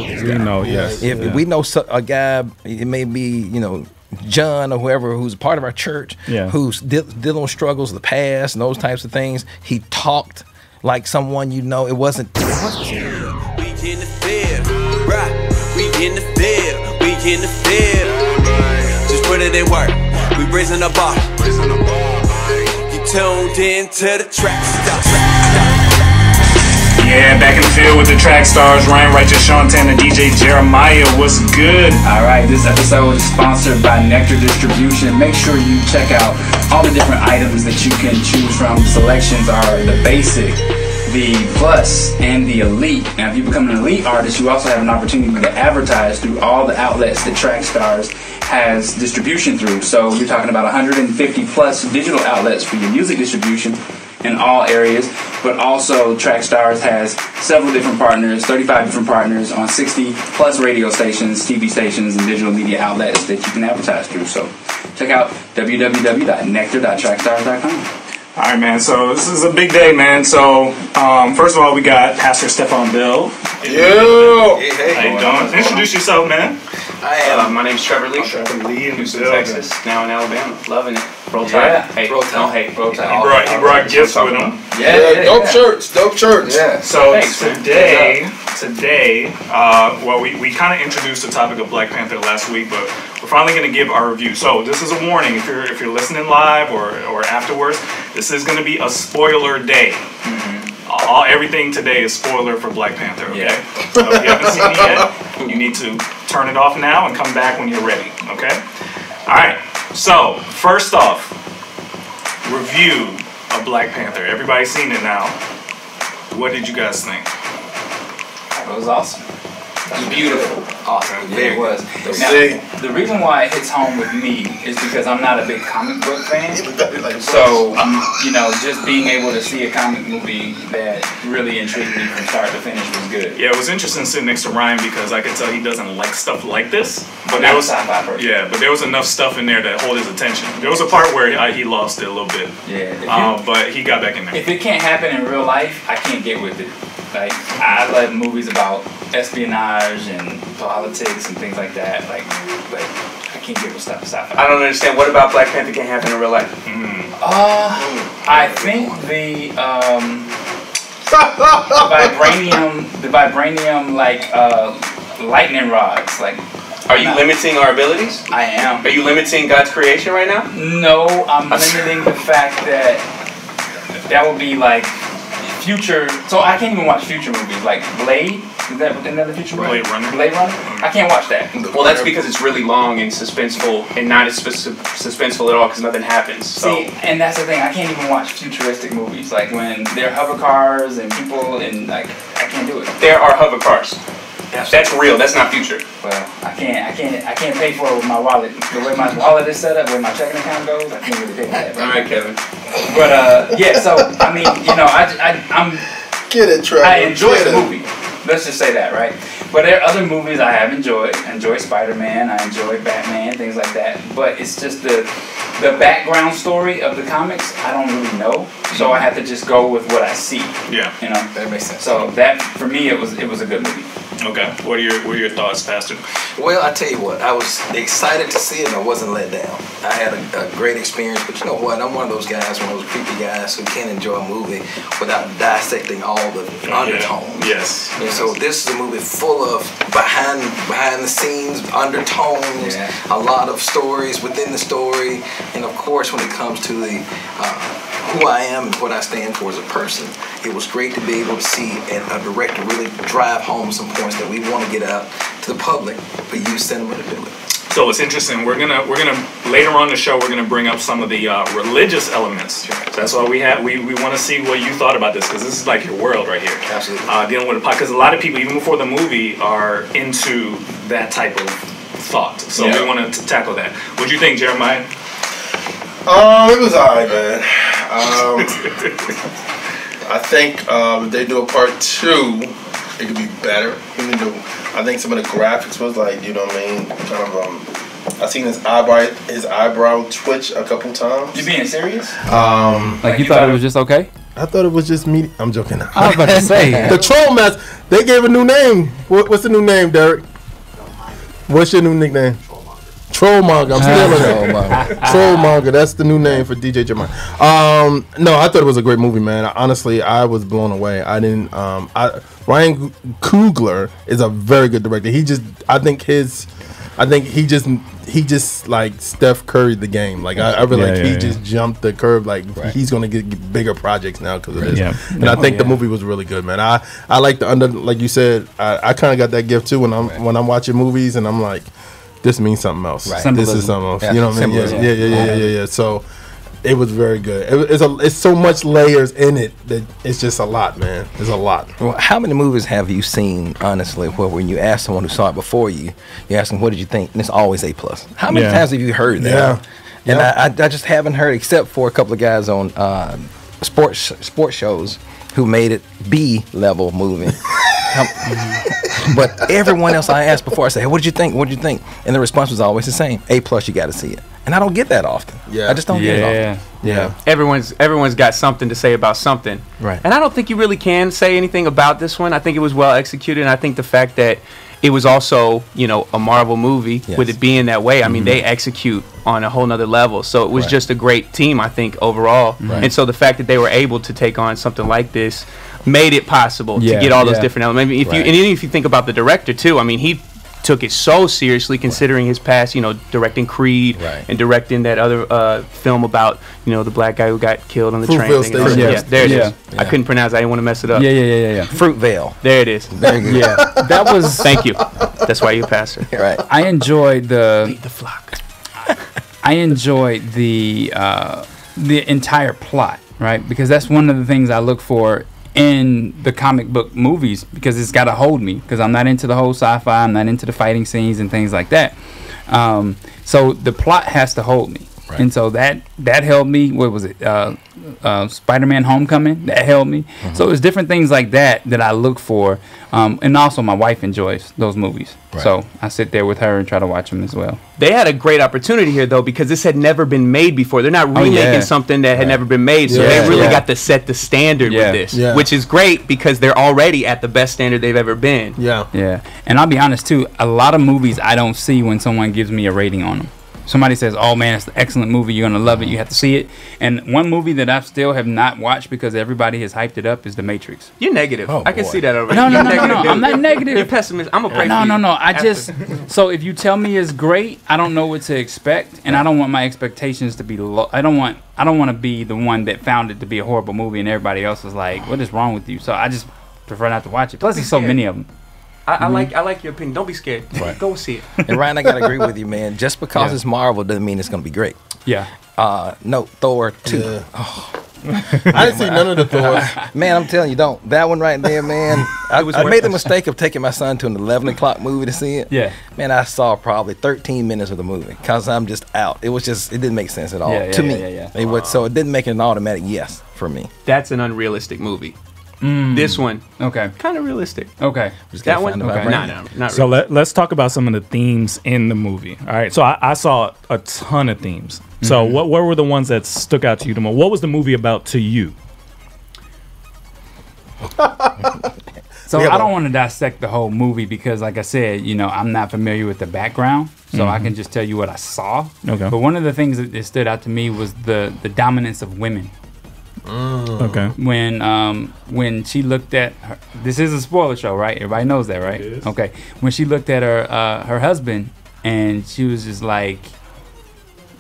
know this guy. We know, yes. If we know a guy, it may be, you know, John or whoever who's a part of our church, who's dealing with struggles of the past and those types of things. He talked like someone you know. It wasn't. We in the field, right? We in the field. We in the field. Just put it in work. We raising the bar. You tuned in to the Trackstar. Yeah, back in the field with the Trackstarz, Ryan Righteous, SEANTANA, DJ Jeremiah. What's good? Alright, this episode is sponsored by Nectar Distribution. Make sure you check out all the different items that you can choose from. Selections are the basic, the plus, and the elite. Now, if you become an elite artist, you also have an opportunity to advertise through all the outlets that Trackstarz has distribution through. So we're talking about 150 plus digital outlets for your music distribution in all areas, but also Trackstarz has several different partners, 35 different partners on 60 plus radio stations, TV stations, and digital media outlets that you can advertise through. So check out www.nectar.trackstarz.com. All right, man. So this is a big day, man. So first of all, we got Pastor Stefan Bill. Yo! Hey, how you doing? Introduce yourself, man. I am. My name's Trevor Lee. Trevor Lee in Houston, Texas. Now in Alabama. Loving it. Roll Tide. Hey, roll Tide. Hey, roll Tide. He brought gifts with him. Yeah, dope shirts. Dope shirts. Yeah. So today, well, we kind of introduced the topic of Black Panther last week, but we're finally going to give our review. So this is a warning if you're listening live or afterwards. This is going to be a spoiler day. Everything today is spoiler for Black Panther. Okay. So if you haven't seen it yet, you need to turn it off now and come back when you're ready. Okay. All right. So first off, review of Black Panther. Everybody's seen it now. What did you guys think? It was awesome. Beautiful. Awesome. It was. Now, the reason why it hits home with me is because I'm not a big comic book fan. So, you know, just being able to see a comic movie that really intrigued me from start to finish was good. Yeah, it was interesting sitting next to Ryan because I could tell he doesn't like stuff like this. But there was but there was enough stuff in there that hold his attention. There was a part where he lost it a little bit. Yeah. But he got back in there. If it can't happen in real life, I can't get with it. Like, I like movies about espionage and politics and things like that. Like I can't get with stuff. I don't understand. What about Black Panther can't happen in real life? I think the vibranium like lightning rods. Like, are you limiting our abilities? I am. Are you limiting God's creation right now? No, I'm limiting the fact that that would be like future. So I can't even watch future movies like Blade. Is that another future movie? Blade Runner. Blade Runner. I can't watch that. Well, that's because it's really long and suspenseful, and not as suspenseful at all because nothing happens. So. See, and that's the thing. I can't even watch futuristic movies like when there are hover cars and people and like I can't do it. There are hover cars. That's real. That's not future. Well, I can't pay for it with my wallet. The way my wallet is set up, the way my checking account goes, I can't really pay for that. All right, Kevin. But yeah. So I mean, you know, I'm get it, Trevor. I enjoy the movie. Let's just say that, right? But there are other movies I have enjoyed. I enjoy Spider-Man. I enjoy Batman, things like that. But it's just the background story of the comics. I don't really know, so I have to just go with what I see. Yeah, you know, that makes sense. So that for me, it was a good movie. Okay, what are your thoughts, Pastor? Well, I tell you what, I was excited to see it and I wasn't let down. I had a great experience, but you know what? I'm one of those guys, one of those creepy guys who can't enjoy a movie without dissecting all the undertones. Yes. And so this is a movie full of behind the scenes undertones, a lot of stories within the story, and of course when it comes to the who I am and what I stand for as a person, it was great to be able to see a director really drive home some points that we want to get out to the public, but use cinema to do it. So it's interesting. We're gonna later on in the show we're gonna bring up some of the religious elements. So that's why we want to see what you thought about this because this is like your world right here. Absolutely. Dealing with because a lot of people even before the movie are into that type of thought. So we want to tackle that. What do you think, Jeremiah? It was alright, man. I think if they do a part 2, it could be better. I think some of the graphics was like, you know what I mean, kind of I seen his eyebrow twitch a couple times. You being serious? Like you thought it was just okay? I thought it was just me. I'm joking. I was about to say the Troll Master. They gave a new name. What's the new name, Derek? What's your new nickname? Trollmonger. I'm stealing it. Trollmonger. That's the new name for DJ Jeremiah. No, I thought it was a great movie, man. Honestly, I was blown away. I didn't. Ryan Coogler is a very good director. I think he just like Steph Curry the game. Like I really he just jumped the curve. Like he's gonna get bigger projects now because of this. Yeah. And I think the movie was really good, man. I like like you said. I kind of got that gift too when I'm watching movies and I'm like, this means something else. Right. This is something else. Yeah. You know what I mean? Yeah. So it was very good. It's so much layers in it that it's just a lot, man. It's a lot. Well, how many movies have you seen, honestly, where when you ask someone who saw it before you ask them, what did you think? And it's always A+. How many times have you heard that? Yeah. And I just haven't heard, except for a couple of guys on sports shows who made it B-level movie. But everyone else I asked before, I say, hey, what did you think? What did you think? And the response was always the same. A+, you got to see it. And I don't get that often. Yeah. I just don't get it often. Yeah. Everyone's got something to say about something. Right. And I don't think you really can say anything about this one. I think it was well executed, and I think the fact that it was also, a Marvel movie with it being that way. I mean, they execute on a whole nother level. So it was just a great team, I think, overall. Right. And so the fact that they were able to take on something like this made it possible to get all those different elements. I mean, if you think about the director too, I mean, he took it so seriously considering his past, directing Creed and directing that other film about, the black guy who got killed on the train. Thing. Yeah, there it is. Yeah. I couldn't pronounce it. I didn't want to mess it up. Yeah. Fruitvale. There it is. Very good. Yeah. That was... Thank you. That's why you're a pastor. Right. I enjoyed Lead the flock. I enjoyed the entire plot, right? Because that's one of the things I look for in the comic book movies, because it's got to hold me, because I'm not into the whole sci-fi, I'm not into the fighting scenes and things like that. So the plot has to hold me. Right. And so that held me. What was it? Spider-Man Homecoming, that held me. So it's different things like that I look for. And also my wife enjoys those movies. Right. So I sit there with her and try to watch them as well. They had a great opportunity here, though, because this had never been made before. They're not remaking something that had never been made. So they really got to set the standard with this, which is great because they're already at the best standard they've ever been. Yeah. And I'll be honest, too, a lot of movies I don't see when someone gives me a rating on them. Somebody says, oh man, it's an excellent movie, you're going to love it, you have to see it. And one movie that I still have not watched because everybody has hyped it up is The Matrix. You're negative. I can see that already. No, I'm not negative. You're pessimist. I'm a pray for you. No. So if you tell me it's great, I don't know what to expect, and I don't want my expectations to be low. I don't want to be the one that found it to be a horrible movie and everybody else was like, what is wrong with you? So I just prefer not to watch it. Plus, there's so many of them. I like your opinion. Don't be scared. Right. Go see it. And Ryan, I gotta agree with you, man. Just because it's Marvel doesn't mean it's gonna be great. Yeah. No, Thor 2. Yeah. Oh. I didn't see none of the Thors. Man, I'm telling you, don't. That one right there, man. I made the mistake of taking my son to an 11 o'clock movie to see it. Yeah. Man, I saw probably 13 minutes of the movie because I'm just out. It didn't make sense at all to me. So it didn't make it an automatic yes for me. That's an unrealistic movie. This one, okay, kind of realistic. Okay, that one, okay. No, not so really. let's talk about some of the themes in the movie. All right, so I saw a ton of themes. So what were the ones that stuck out to you the most? What was the movie about to you? So I don't want to dissect the whole movie because, like I said, I'm not familiar with the background, so I can just tell you what I saw. Okay. But one of the things that stood out to me was the dominance of women. Okay. When she looked at her, this is a spoiler show, right? Everybody knows that, right? It is. Okay. When she looked at her husband, and she was just like,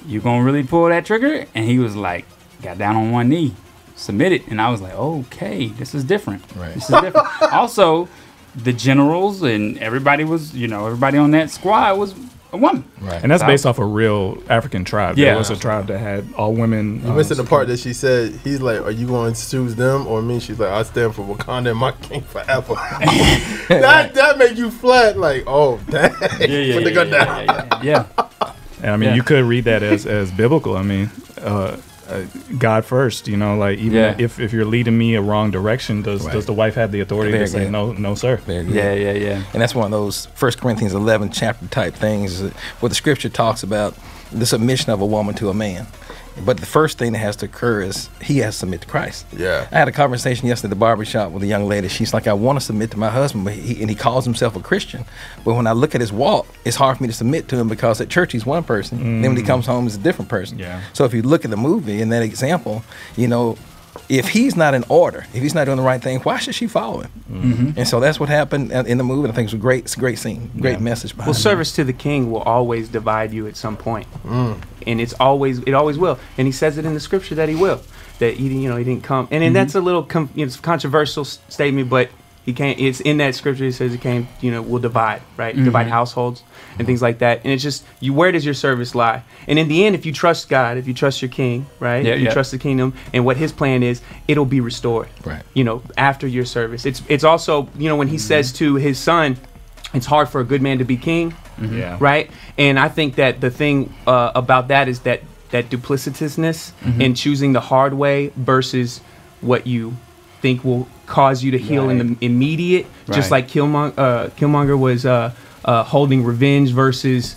"You gonna really pull that trigger?" And he was like, got down on one knee, submitted, and I was like, "Okay, this is different. Right. This is different." Also, the generals and everybody was, everybody on that squad was a woman. Right. And that's based off a real African tribe. Yeah. There was a tribe that had all women. You missing the part that she said, he's like, are you going to choose them or me? She's like, I stand for Wakanda and my king forever. that make you flat, like, oh, dang. Yeah. Put the gun down. Yeah. And I mean, you could read that as biblical. I mean, God first, like even if you're leading me a wrong direction, does the wife have the authority to say no, sir? Yeah. And that's one of those 1 Corinthians 11 chapter type things where the scripture talks about the submission of a woman to a man. But the first thing that has to occur is he has to submit to Christ. Yeah. I had a conversation yesterday at the barbershop with a young lady. She's like, I want to submit to my husband, but he calls himself a Christian. But when I look at his walk, it's hard for me to submit to him because at church he's one person. Then when he comes home, he's a different person. Yeah. So if you look at the movie in that example, you know, if he's not in order, if he's not doing the right thing, why should she follow him? And so that's what happened in the movie. I think it's a great scene, great message behind it. Well, service to the king will always divide you at some point. And it always will. And he says it in the scripture that he will. That he didn't come. And then that's a little controversial statement, but he came. It's in that scripture. He says he came. Will divide, right? Divide households and things like that. And it's just where does your service lie? And in the end, if you trust God, if you trust your King, right? If you trust the kingdom and what His plan is, it'll be restored. Right. After your service, it's also when He says to His Son, it's hard for a good man to be king. Yeah. Right. And I think that the thing about that is that duplicitousness and choosing the hard way versus what you think will cause you to heal in the immediate, just like Killmonger was holding revenge versus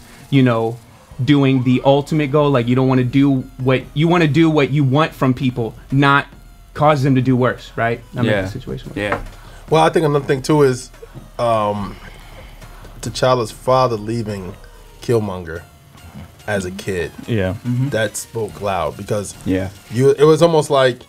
doing the ultimate goal. Like you don't want to do what you want to do, what you want from people, not cause them to do worse, right? The situation. Well, I think another thing too is T'Challa's father leaving Killmonger as a kid. Yeah. That spoke loud because Yeah. it was almost like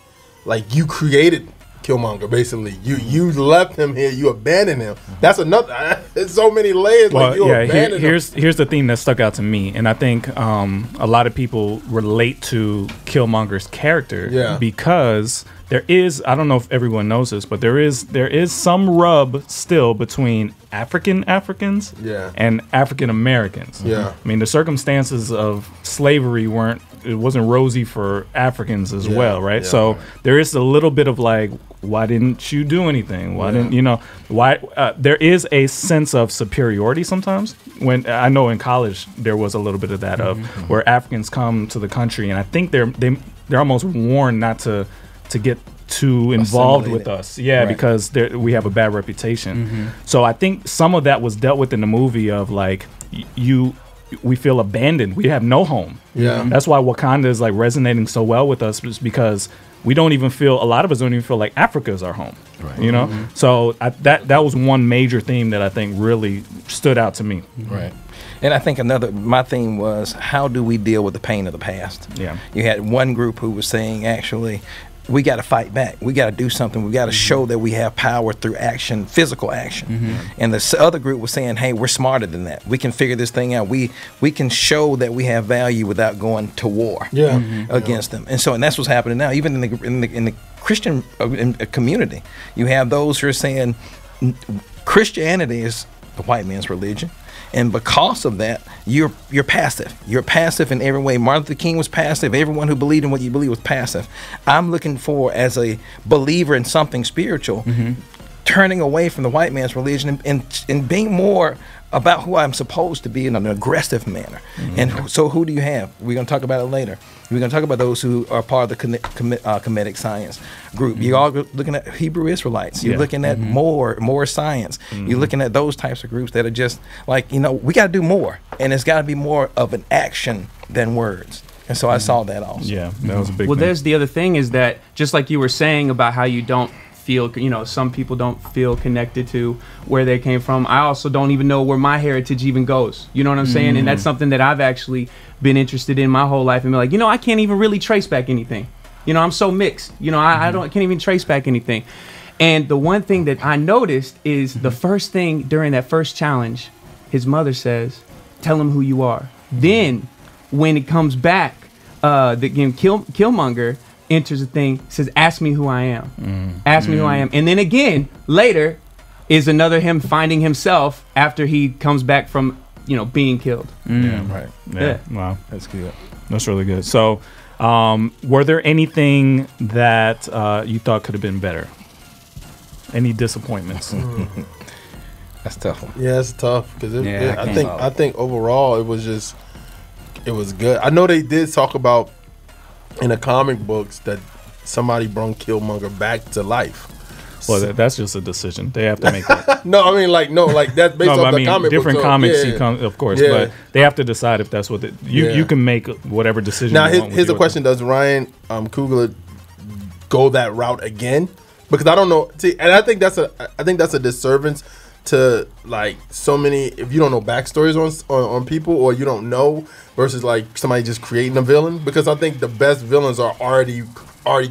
you created Killmonger, basically. You left him here, you abandoned him. That's another there's so many layers. Well, like you abandoned him. here's the thing that stuck out to me, and I think a lot of people relate to Killmonger's character because there is, I don't know if everyone knows this, but there is some rub still between Africans and African Americans. Yeah. I mean, the circumstances of slavery wasn't rosy for Africans as well, right? Yeah, so there is a little bit of like, why didn't you do anything? Why didn't why there is a sense of superiority sometimes. When I know in college there was a little bit of that of where Africans come to the country, and I think they're almost warned not to get too involved with us, because we have a bad reputation. So I think some of that was dealt with in the movie of like we feel abandoned, we have no home. That's why Wakanda is like resonating so well with us, is because a lot of us don't even feel like Africa is our home, so that was one major theme that I think really stood out to me. Right. And I think my theme was, how do we deal with the pain of the past? You had one group who was saying, actually, we got to fight back. We got to do something. We got to show that we have power through action, physical action. And the other group was saying, hey, we're smarter than that. We can figure this thing out. We can show that we have value without going to war against them. And that's what's happening now. Even in the Christian community, you have those who are saying Christianity is the white man's religion. And because of that, you're passive. You're passive in every way. Martin Luther King was passive. Everyone who believed in what you believe was passive. I'm looking for, as a believer in something spiritual, turning away from the white man's religion and being more about who I'm supposed to be in an aggressive manner. And so who do you have? We're going to talk about it later. We're going to talk about those who are part of the Kemetic science group. You're all looking at Hebrew Israelites. You're looking at more science. You're looking at those types of groups that are just like, we got to do more. And it's got to be more of an action than words. And so I saw that also. Yeah, that was a big thing. Well, there's the other thing is that, just like you were saying about how you don't feel, some people don't feel connected to where they came from. I also don't even know where my heritage even goes. You know what I'm saying? And that's something that I've actually been interested in my whole life, and be like, I can't even really trace back anything. I'm so mixed. I can't even trace back anything. And the one thing that I noticed is the first thing during that first challenge, his mother says, "Tell him who you are." Then when it comes back, Killmonger enters the thing, says, "Ask me who I am." Ask me who I am. And then again, later is another him finding himself after he comes back from, being killed. Yeah, right. Yeah. Wow. That's good. That's really good. So, were there anything that you thought could have been better? Any disappointments? That's a tough one. Yeah, it's tough because I think overall it was good. I know they did talk about in the comic books that somebody brought Killmonger back to life. Well, that's just a decision. They have to make that. No, I mean like that's based off the comic different book, comics. yeah. Of course, Yeah. but they have to decide if that's what you can make whatever decision. Now, you want here's the with question: does Ryan Coogler go that route again? Because I don't know. See, and I think that's a disservice to like so many. If you don't know backstories on people, or you don't know, versus like somebody just creating a villain. Because I think the best villains are already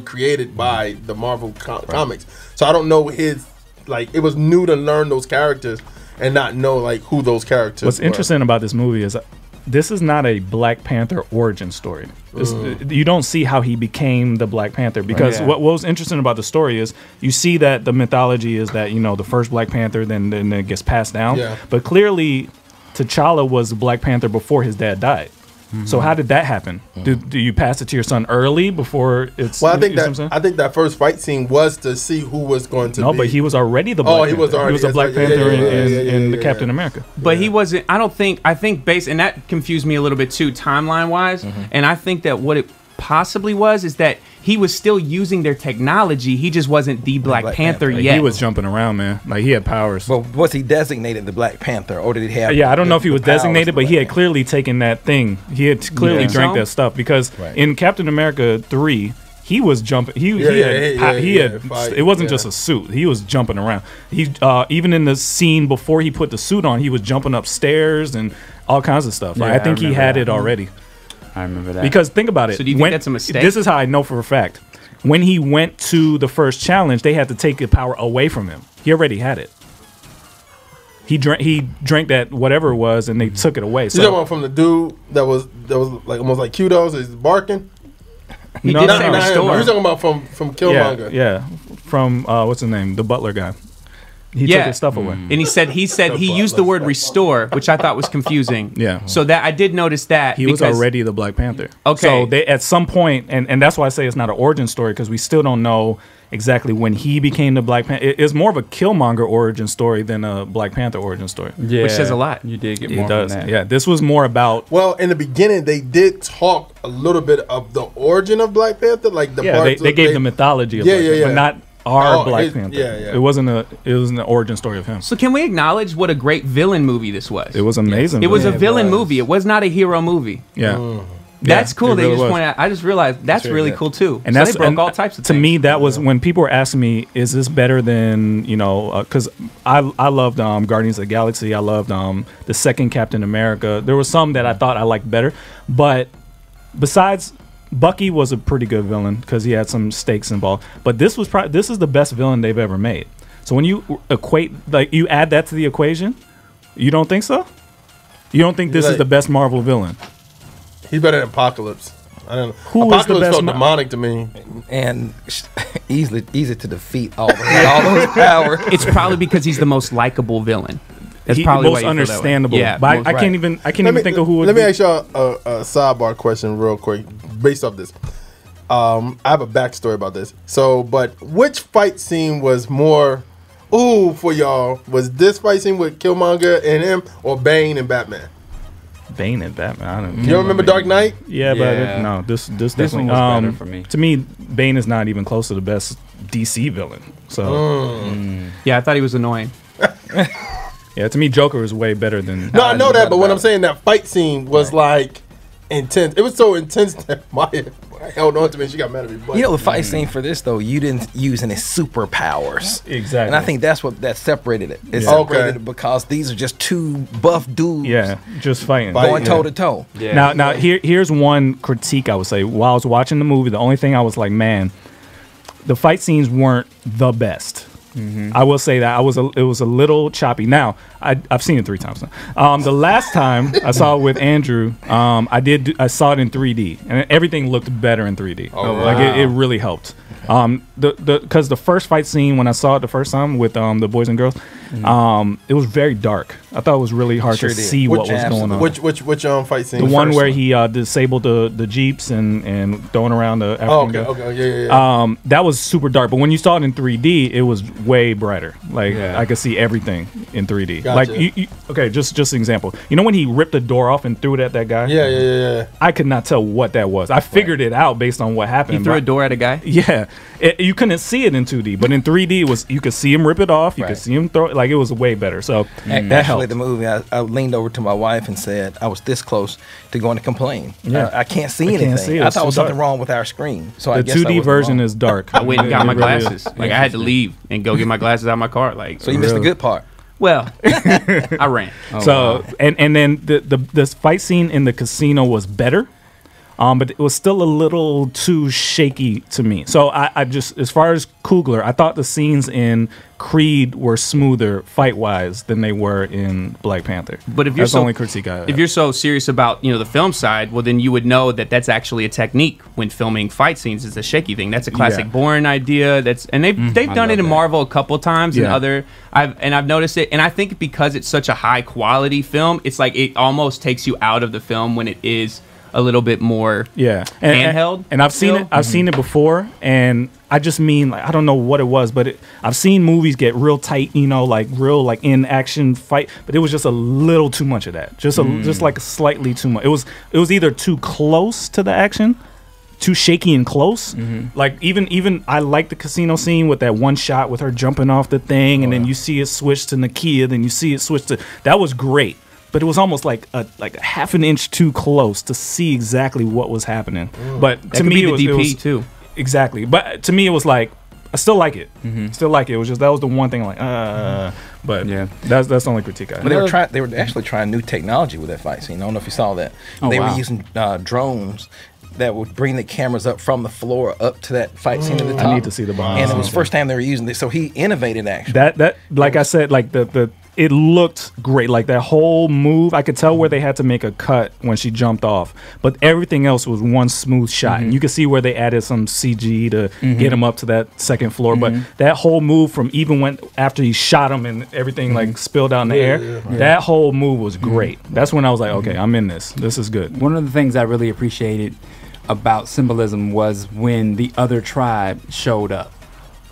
created by the Marvel comics. So I don't know his like. It was new to learn those characters and not know like who those characters. What's were. interesting about this movie is this is not a Black Panther origin story. You don't see how he became the Black Panther, because what was interesting about the story is you see that the mythology is that, you know, the first Black Panther, then it gets passed down. Yeah. But clearly, T'Challa was the Black Panther before his dad died. So how did that happen? Do you pass it to your son early before it's? Well, I think that first fight scene was to see who was going to. No, be. but he was already the Black Panther. He was already. He was the Black Panther in the Captain America. But he wasn't. I think based, and that confused me a little bit too, timeline wise. And I think that what it possibly was is that he was still using their technology. He just wasn't the Black Panther yet. He was jumping around, man. Like, he had powers. But was he designated the Black Panther, or did he have? Yeah, I don't know if he was designated, but he had clearly taken that thing. He had clearly drank that stuff, because in Captain America 3, he was jumping. He had. It wasn't just a suit. He was jumping around. He even in the scene before he put the suit on, he was jumping up stairs and all kinds of stuff. Like, I think he had it already. I remember that. Because think about it. So do you think that's a mistake? This is how I know for a fact. When he went to the first challenge, they had to take the power away from him. He already had it. He drank that whatever it was, and they took it away. So you talking about from the dude that was like almost like kudos is barking. He did say restore. You're talking about from Killmonger. Yeah. From what's his name, the butler guy. He took his stuff away. And he said he used the word restore, which I thought was confusing. Yeah. So that I did notice that he was already the Black Panther. Okay. So they at some point, and that's why I say it's not an origin story, because we still don't know exactly when he became the Black Panther. It's more of a Killmonger origin story than a Black Panther origin story. Yeah, which says a lot. You did get It more does. from that. Yeah. This was more about. Well, in the beginning, they did talk a little bit of the origin of Black Panther, like the parts they gave the mythology of Black Panther, but not our Black Panther. Yeah. It was an origin story of him. So can we acknowledge what a great villain movie this was? It was amazing. It was a villain movie. It was not a hero movie. Yeah. That's cool. They really just was. pointed out. I just realized that's really cool too. And so that's they broke all types of to things. me, that was when people were asking me, "Is this better than Because I loved Guardians of the Galaxy. I loved the second Captain America. There were some that I thought I liked better, but besides, Bucky was a pretty good villain because he had some stakes involved. But this is the best villain they've ever made. So when you you add that to the equation, you don't think so? You don't think this is the best Marvel villain? He's better than Apocalypse. I don't know. Who was the Apocalypse best felt demonic to me. And easy to defeat all those powers. It's probably because he's the most likable villain. That's He probably most why you feel that way. understandable. Yeah, but I can't even think of who would Let me be. ask y'all a sidebar question real quick based off this. I have a backstory about this. So, but which fight scene was more for y'all? Was this fight scene with Killmonger and him, or Bane and Batman? Bane and Batman. I don't. You don't remember Dark Knight? Yeah, but no, this definitely one was better for me. To me, Bane is not even close to the best DC villain. So Yeah, I thought he was annoying. yeah, to me, Joker is way better than. No, I know that, but when I'm saying that fight scene was like intense, it was so intense that Maya held on to me. She got mad at me. But You know, the fight scene for this though, you didn't use any superpowers. Exactly. And I think that's what that separated it. It Yeah. separated it because these are just two buff dudes just fighting. going toe to toe. Yeah. Now here's one critique I would say. While I was watching the movie, the only thing I was like, man, the fight scenes weren't the best. I will say that it was a little choppy. Now I've seen it 3 times now. The last time I saw it with Andrew, I saw it in 3D, and everything looked better in 3D. Like it really helped. Because the first fight scene when I saw it the first time with the boys and girls, It was very dark. I thought it was really hard to see what was going on. Which fight scene? The one where he disabled the jeeps and throwing around the African guy. Okay, yeah. That was super dark. But when you saw it in 3D, it was way brighter. Like I could see everything in 3D. Gotcha. Like okay, just an example. You know when he ripped the door off and threw it at that guy? Yeah. I could not tell what that was. I figured it out based on what happened. He threw a door at a guy? Yeah. You couldn't see it in 2D, but in 3D you could see him rip it off. You could see him throw it. Like, it was way better. So that helped. The movie, I leaned over to my wife and said I was this close to going to complain. I can't see anything. I thought it was something wrong with our screen. So the 2D version is dark. I went and got my glasses. Like, I had to leave and go get my glasses out of my car. Like, so you missed the good part. Well, I ran. And then the fight scene in the casino was better. But it was still a little too shaky to me. So I just, as far as Coogler, I thought the scenes in Creed were smoother fight-wise than they were in Black Panther. But if you're that's the only critique I have. If you're so serious about the film side, well then you would know that that's actually a technique when filming fight scenes. It's a shaky thing. That's a classic Bourne idea. They've done it in Marvel a couple times and other. I've noticed it, and I think because it's such a high quality film, it's like it almost takes you out of the film when it is a little bit more handheld. And I've seen it. I've seen it before, and I just mean, like, I don't know what it was, but I've seen movies get real tight, like real like in action fight, but it was just a little too much of that. Just like slightly too much. It was either too close to the action, too shaky and close. Like even I like the casino scene with that one shot with her jumping off the thing, and then you see it switch to Nakia, then you see it switch to, that was great. But it was almost like a half an inch too close to see exactly what was happening. But to me, it was too. Exactly. But to me, it was like, I still like it. Still like it. It was just, that was the one thing. Like, but yeah, that's the only critique I had. But they were actually trying new technology with that fight scene. I don't know if you saw that. They were using drones that would bring the cameras up from the floor up to that fight scene at the top. I need to see the bomb. And it was the first time they were using this, so he innovated actually. That like I said, like it looked great. Like that whole move, I could tell where they had to make a cut when she jumped off, but everything else was one smooth shot. And you could see where they added some CG to get him up to that second floor. But that whole move from even when after he shot him and everything like spilled out in the air, that whole move was great. That's when I was like, okay, I'm in this. This is good. One of the things I really appreciated about symbolism was when the other tribe showed up.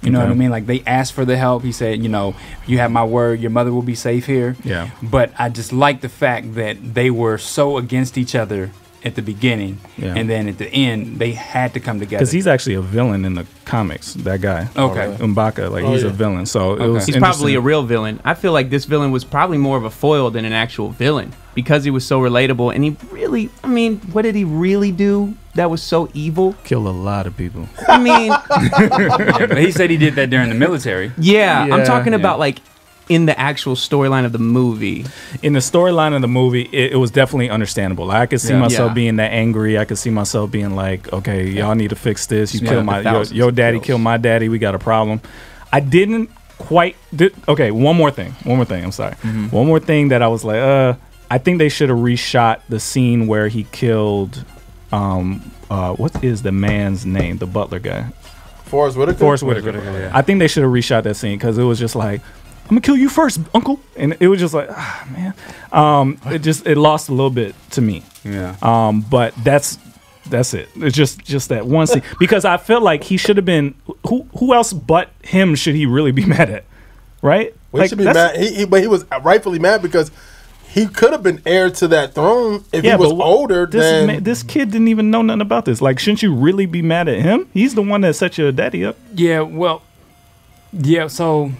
You know what I mean? Like, they asked for the help. He said, you have my word, your mother will be safe here. Yeah. But I just like the fact that they were so against each other at the beginning, and then at the end, they had to come together. Because he's actually a villain in the comics, that guy. Okay. M'Baka, like, he's a villain. So it was he's probably a real villain. I feel like this villain was probably more of a foil than an actual villain because he was so relatable. And he really, what did he really do that was so evil? Kill a lot of people. I mean, but he said he did that during the military. Yeah, I'm talking about like in the actual storyline of the movie. In the storyline of the movie, it was definitely understandable. Like, I could see myself being that angry. I could see myself being like, okay, y'all need to fix this. You killed your daddy killed my daddy. We got a problem. I didn't quite. Okay, one more thing. I'm sorry. One more thing that I was like, I think they should have reshot the scene where he killed. What is the man's name? The butler guy. Forrest Whitaker. Forrest Whitaker. I think they should have reshot that scene because it was just like, I'm gonna kill you first, uncle, and it was just like, man, it lost a little bit to me. Yeah. But that's it. It's just that one scene because I felt like he should have been. Who else but him should he really be mad at? Right? Well, he should be mad. But he was rightfully mad because he could have been heir to that throne if he was older. This kid didn't even know nothing about this. Like, shouldn't you really be mad at him? He's the one that set your daddy up. Yeah. Well. Yeah. So.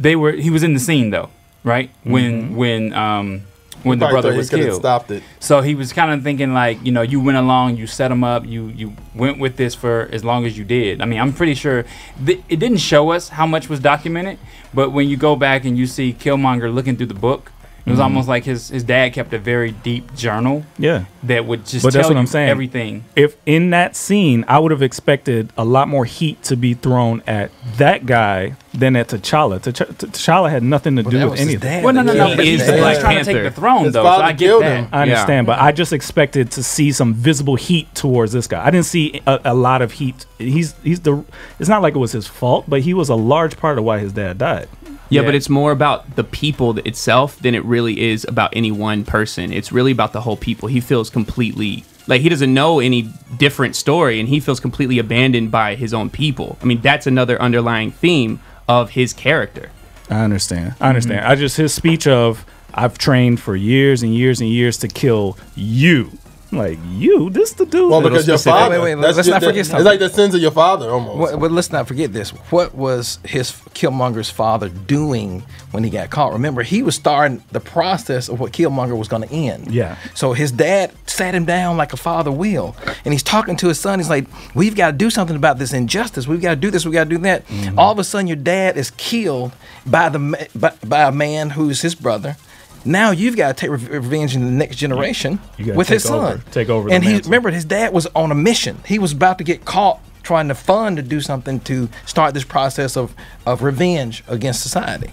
He was in the scene though, right? When the brother was killed. Stopped it. So he was kind of thinking like, you went along, you set him up, you went with this for as long as you did. I mean, I'm pretty sure it didn't show us how much was documented, but when you go back and you see Killmonger looking through the book, it was almost like his dad kept a very deep journal. Yeah. That would just that's tell what you I'm saying. Everything. If in that scene, I would have expected a lot more heat to be thrown at that guy than at T'Challa. T'Challa had nothing to do with anything. Well, no. But he's trying to take the throne, though. So I get that. I understand, but I just expected to see some visible heat towards this guy. I didn't see a lot of heat. It's not like it was his fault, but he was a large part of why his dad died. Yeah, but it's more about the people itself than it really is about any one person. It's really about the whole people. He feels completely like he doesn't know any different story, and he feels completely abandoned by his own people. I mean, that's another underlying theme of his character. I understand. I just, his speech of, I've trained for years and years and years to kill you. Like, you? This the dude? Well, because your father. Wait, let's not forget something. It's like the sins of your father, almost. But let's not forget this. What was Killmonger's father doing when he got caught? Remember, he was starting the process of what Killmonger was going to end. Yeah. So his dad sat him down like a father will, and he's talking to his son. He's like, we've got to do something about this injustice. We've got to do this. We've got to do that. All of a sudden, your dad is killed by a man who's his brother. Now you've got to take revenge in the next generation with his son. Take over. And he remembered his dad was on a mission. He was about to get caught trying to fund to do something to start this process of revenge against society.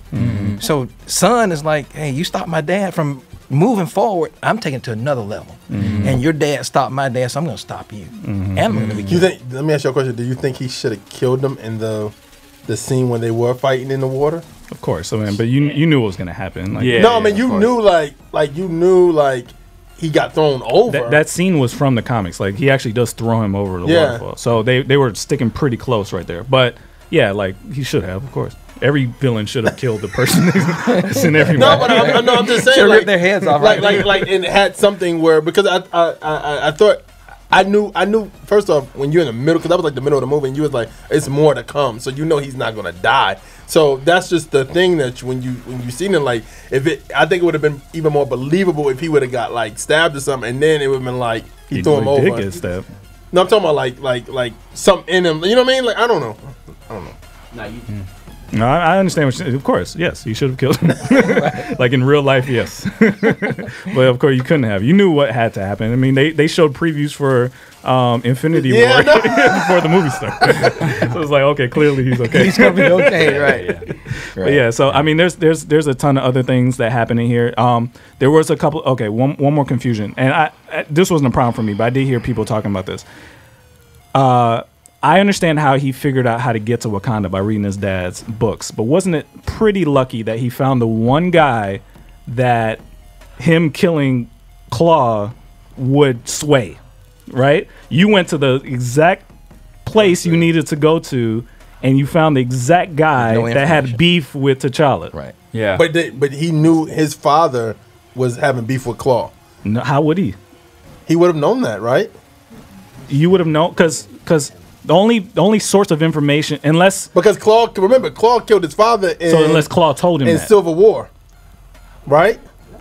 So son is like, hey, you stopped my dad from moving forward. I'm taking it to another level. And your dad stopped my dad, so I'm going to stop you. And I'm going to be killed. Let me ask you a question. Do you think he should have killed them in the scene when they were fighting in the water? Of course, I mean, but you knew what was gonna happen. Like, no, I mean you knew like he got thrown over. That scene was from the comics. Like he actually does throw him over the waterfall. So they were sticking pretty close right there. But yeah, like he should have, of course. Every villain should have killed the person that's in every movie. No, but I'm just saying, like, rip their heads off. Like it had something where, because I thought. I knew. First off, when you're in the middle, because that was like the middle of the movie, and you was like, "It's more to come," so you know he's not gonna die. So that's just the thing that when you seen it, like I think it would have been even more believable if he would have got like stabbed or something, and then it would have been like he threw him over. Did get stabbed. No, I'm talking about like something in him. You know what I mean? Like I don't know. No, I understand what of course, yes, you should have killed him. Like in real life, yes. But of course you couldn't have. You knew what had to happen. I mean, they showed previews for Infinity War before the movie started. So it's like, okay, clearly he's okay. He's gonna be okay, right? But yeah, so I mean there's a ton of other things that happen in here. There was a couple one more confusion. And this wasn't a problem for me, but I did hear people talking about this. I understand how he figured out how to get to Wakanda by reading his dad's books, but wasn't it pretty lucky that he found the one guy that him killing Claw would sway, right? You went to the exact place you needed to go to, and you found the exact guy that had beef with T'Challa. Right. Yeah. But he knew his father was having beef with Claw. No, how would he? He would have known that, right? You would have known, because the only source of information, because Claw killed his father unless Claw told him in that. Civil War, right?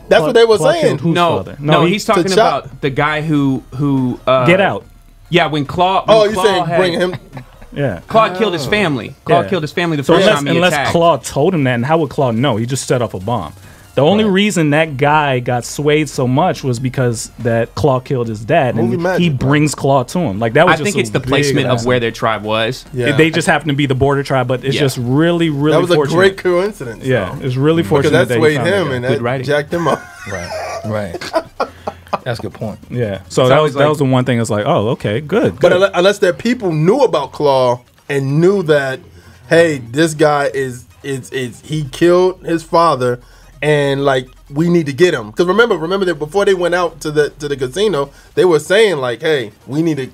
That's what they were saying. No, he's talking about the guy who Get Out. Yeah, when Claw. You're saying bring him. Yeah, Claw killed his family. Claw killed his family the first time he attacked. Unless Claw told him that, and how would Claw know? He just set off a bomb. The only reason that guy got swayed so much was because that Claw killed his dad, and he brings Claw to him. Like that was. I think it's the placement of where their tribe was. Yeah. They just happen to be the border tribe, but it's just really, really. That was fortunate. A great coincidence. Yeah, it's really fortunate because that swayed him and that jacked him up. Right. That's a good point. Yeah. So that was the one thing. It's like, oh, okay, good. But unless their people knew about Claw and knew that, hey, this guy is he killed his father. And like we need to get him, because remember that before they went out to the casino, they were saying like, "Hey,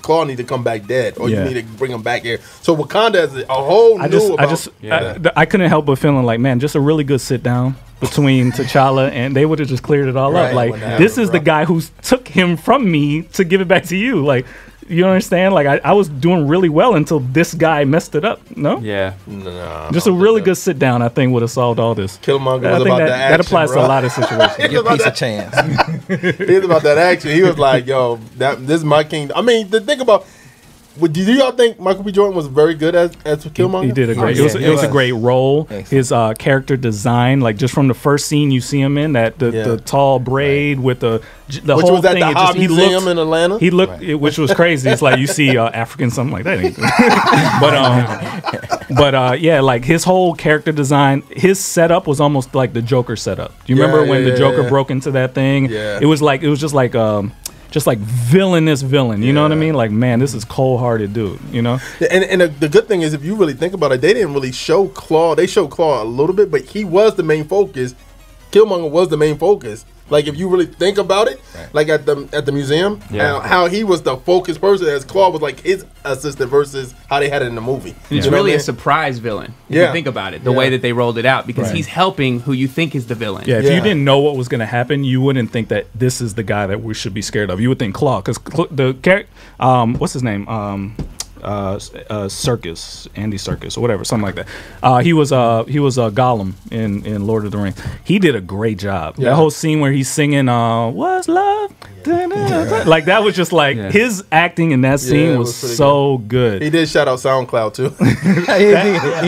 Claw need to come back dead, or you need to bring him back here." So Wakanda has a whole I couldn't help but feeling like, man, just a really good sit down between T'Challa, and they would have just cleared it all up. Like this is the guy who took him from me to give it back to you. Like. You understand? Like I was doing really well until this guy messed it up. No? Yeah. No. Just a really good sit down, I think, would have solved all this. Killmonger was about that action. That applies to a lot of situations. Give peace a chance. He was about that action. He was like, "Yo, this is my kingdom." I mean, the thing about. Do y'all think Michael B. Jordan was very good as Killmonger? He did a great. It was a great role. His character design, like just from the first scene you see him in, the tall braid with the which whole was at thing. The Hobby Museum in Atlanta. He looked, which was crazy. It's like you see African something like that. But yeah, like his whole character design, his setup was almost like the Joker setup. Do you remember when the Joker broke into that thing? Yeah. It was just like. just like villainous villain. You know what I mean? Like, man, this is cold-hearted dude. You know. And the good thing is, if you really think about it, they didn't really show Claw. They showed Claw a little bit, but he was the main focus. Killmonger was the main focus. Like, if you really think about it, like at the museum, how he was the focused person, as Claw was like his assistant versus how they had it in the movie. And it's really a surprise villain, if you think about it, the way that they rolled it out, because he's helping who you think is the villain. Yeah, if you didn't know what was going to happen, you wouldn't think that this is the guy that we should be scared of. You would think Claw, because the character, what's his name? Circus, Andy Circus, or whatever, something like that. He was Gollum in Lord of the Rings. He did a great job. That whole scene where he's singing "What's Love," like that was just like his acting in that scene was so good. He did shout out SoundCloud too.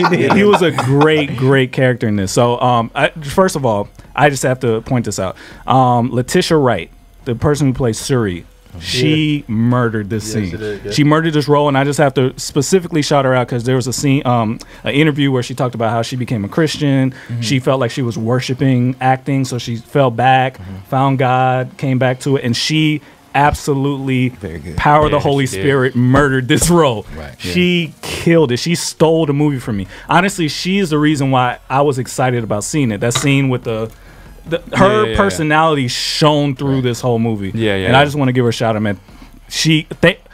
he did. He was a great character in this. So first of all, I just have to point this out. Letitia Wright, the person who plays Suri, she murdered this scene. She murdered this role, and I just have to specifically shout her out because there was a scene, an interview where she talked about how she became a Christian. She felt like she was worshiping acting, so she fell back, found God, came back to it, and she absolutely power of the Holy Spirit murdered this role. She killed it. She stole the movie from me. Honestly, she is the reason why I was excited about seeing it. That scene with her personality shone through this whole movie. And I just want to give her a shout out, man.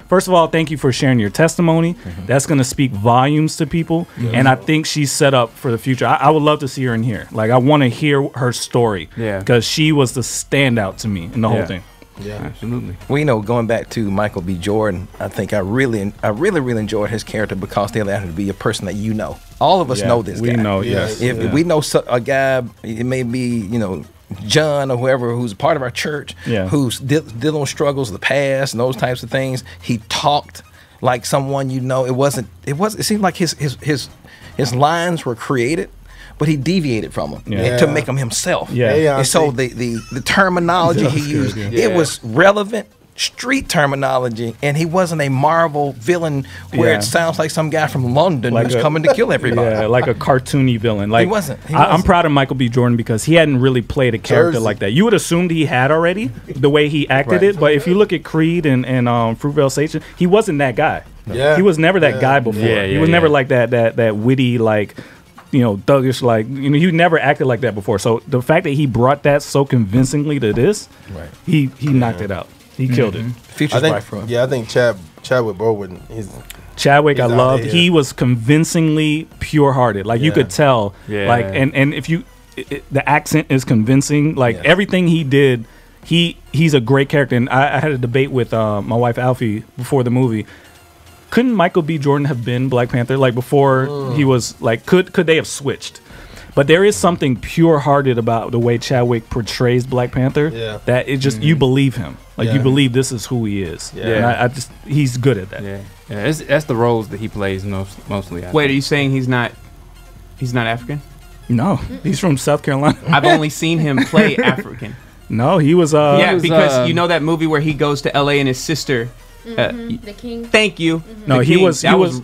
First of all, thank you for sharing your testimony. That's going to speak volumes to people. And I think she's set up for the future. I would love to see her in here. Like, I want to hear her story. Because she was the standout to me in the whole thing. Yeah, absolutely. Well, you know, going back to Michael B. Jordan, I think I really enjoyed his character because they allowed him to be a person that you know. All of us know this guy. We know, If we know a guy, it may be, you know, John or whoever who's a part of our church, who's dealing with struggles of the past and those types of things. He talked like someone you know. It seemed like his lines were created, but he deviated from them to make him himself. And so the terminology he used, it was relevant street terminology, and he wasn't a Marvel villain where it sounds like some guy from London who's coming to kill everybody. Like a cartoony villain. Like, he wasn't. I'm proud of Michael B. Jordan because he hadn't really played a character like that. You would assume he had already, the way he acted it, but if you look at Creed and Fruitvale Station, he wasn't that guy. He was never that guy before. He was never like that witty, like, you know, thuggish, like, you know, he never acted like that before. So the fact that he brought that so convincingly to this, he knocked it out. He killed it. Future's bright for him. I think Chadwick Boseman. Chadwick, I loved. He was convincingly pure-hearted. Like, you could tell. Like, and if you, the accent is convincing. Like, everything he did, he's a great character. And I had a debate with my wife Alfie before the movie. Couldn't Michael B. Jordan have been Black Panther? Like, before he was, like, could they have switched? But there is something pure-hearted about the way Chadwick portrays Black Panther that it just, you believe him. Like, you believe this is who he is. And I just, he's good at that. That's the roles that he plays mostly. Wait, are you saying he's not African? No, he's from South Carolina. I've only seen him play African. No, he was. Because you know that movie where he goes to L.A. and his sister. The King. Thank you. No, he was James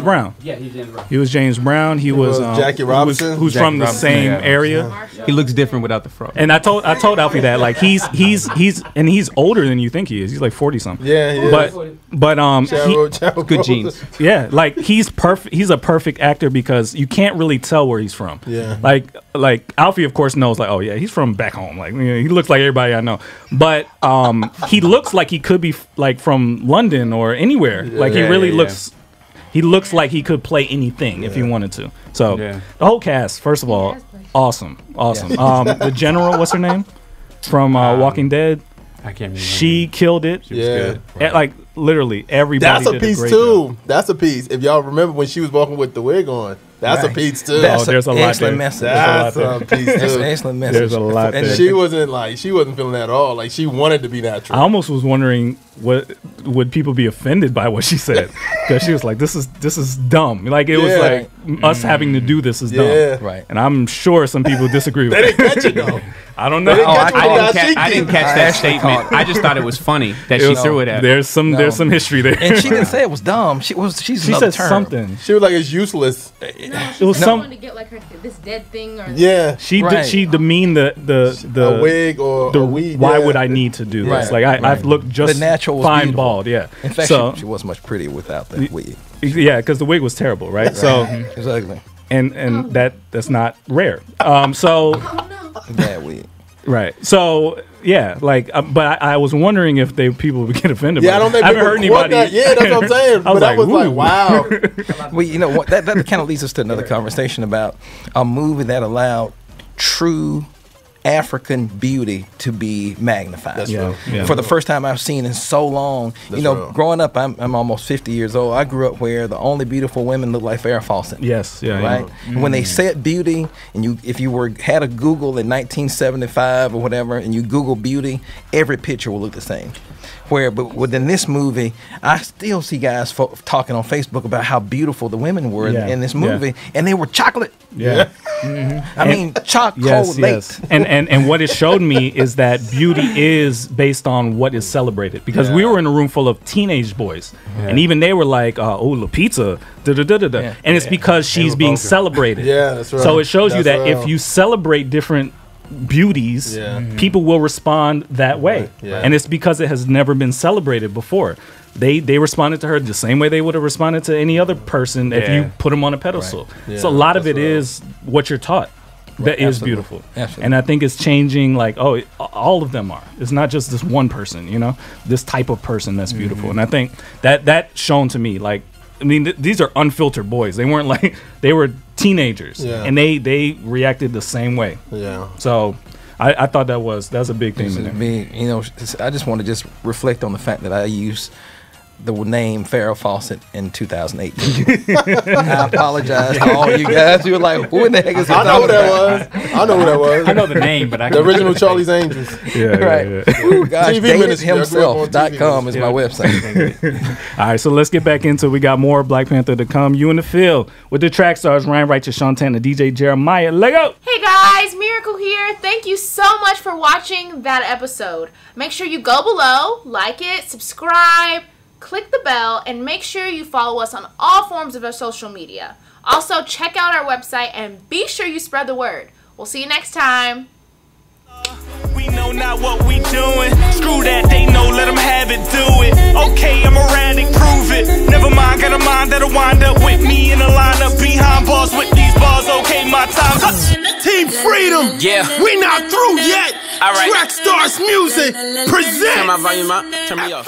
Brown. Yeah, he's James Brown. He was James Brown. He was Jackie Robinson, who's from the same area. He looks different without the fro. And I told Alfie that, like, he's older than you think he is. He's like 40 something. But good genes. Yeah, like, he's perfect. He's a perfect actor because you can't really tell where he's from. Like Alfie, of course, knows, like, oh yeah, he's from back home. Like, you know, he looks like everybody I know. But he looks like he could be like from London or anywhere. Like, he really looks. He looks like he could play anything if he wanted to. So the whole cast, first of all, awesome. The general, what's her name, from Walking Dead? I can't remember. She killed it. She was good. Like, literally everybody. That's a did piece a great too. job. That's a piece. If y'all remember when she was walking with the wig on, that's a piece too. That's there's a lot excellent there. message. That's a piece too. That's an excellent message. There's a lot And there. she wasn't feeling that at all. Like, she wanted to be natural. I almost was wondering what would people be offended by what she said? Because she was like, this is dumb. Like it was like us having to do this is dumb. Right. And I'm sure some people disagree with They didn't catch it though. I don't know. I didn't catch that statement. I just thought it was funny that she threw it at. There's some history there. And she didn't say it was dumb. She said something. She was like, it's useless. It was to get like this dead thing or she demeaned the a wig or a weed. Why would I need to do this? Like I've looked just the natural fine beautiful. Bald. Yeah. In fact, so, she wasn't much prettier without the wig. Yeah, because the wig was terrible, right? So it was ugly. And that's not rare. So bad wig. Right. So yeah, like, but I was wondering if people would get offended. Yeah, I don't think I haven't heard anybody. Yeah, that's what I'm saying. But I was like, wow. Well, you know what? That kind of leads us to another conversation about a movie that allowed true African beauty to be magnified. That's real. Yeah. For the first time I've seen in so long. That's real. Growing up, I'm almost 50 years old. I grew up where the only beautiful women looked like Farrah Fawcett. Yes, yeah, right. Yeah. When they said beauty, and if you had a Google in 1975 or whatever, and you Google beauty, every picture will look the same. But within this movie, I still see guys talking on Facebook about how beautiful the women were in this movie, and they were chocolate. Yeah. I mean, chocolate. Yes. And what it showed me is that beauty is based on what is celebrated. Because we were in a room full of teenage boys, and even they were like, "Oh, La Pizza." And it's because she's being celebrated. Yeah, that's right. So it shows you that if you celebrate different beauties, people will respond that way. And it's because it has never been celebrated before. They responded to her the same way they would have responded to any other person if you put them on a pedestal. So a lot of it is what you're taught that is beautiful. And I think it's changing, like, all of them are. It's not just this one person, this type of person that's beautiful. And I think that shown to me, like, I mean, these are unfiltered boys. They weren't like, they were teenagers, and they reacted the same way. Yeah. So I thought that's a big thing. I just want to reflect on the fact that I used the name Farrah Fawcett in 2018. I apologize to all you guys. You were like, who in the heck is that? I know who that was. I know who that was. I know the name, but I the original Charlie's Angels. Right. Ooh, gosh, DavidHimself.com is my website. All right, so let's get back into it. We got more Black Panther to come. You in the field with the Trackstarz, Ryan Righteous, SEANTANA, DJ Jeremiah. Let go. Hey guys, Miracle here. Thank you so much for watching that episode. Make sure you go below, like it, subscribe, click the bell, and make sure you follow us on all forms of our social media. Also, check out our website and be sure you spread the word. We'll see you next time. We know not what we doing. Screw that, they know, let them have it, do it. Okay, I'm erratic, prove it. Never mind, got a mind that'll wind up with me in a lineup behind bars with these bars. Okay, my time's up. Team Freedom. Yeah. We not through yet. All right. Trackstarz Music presents. Turn my volume up. Turn me off.